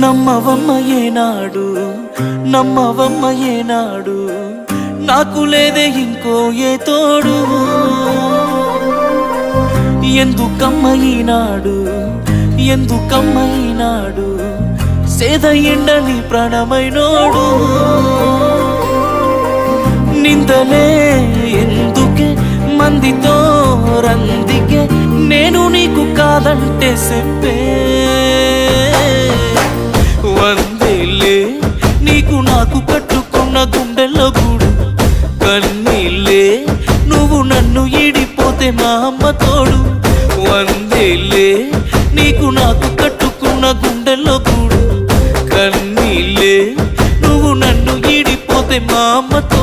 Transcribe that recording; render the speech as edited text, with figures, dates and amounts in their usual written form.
నమ్మవమ్మ ఏనాడు నమ్మవమ్మ ఏనాడు నాకు లేదే ఇంకో ఏ తోడు ఎందుకమ్మ ఈనాడు ఎందుకమ్మ ఈనాడు సేద ఎండని ప్రాణమైనోడు నిందలే ఎందుకే మందితో రందికే నేను నీకు కాదంటే చెప్పే వందేలే నీకు నాకు కట్టుకున్న గుండెల్లో గూడు కన్నీళ్ళే నువ్వు నన్ను ఈడిపోతే మా అమ్మ తోడు వందేలే నీకు నాకు కట్టుకున్న గుండెల్లో గూడు కన్నీళ్ళే నువ్వు నన్ను ఈడిపోతే మా అమ్మ తోడు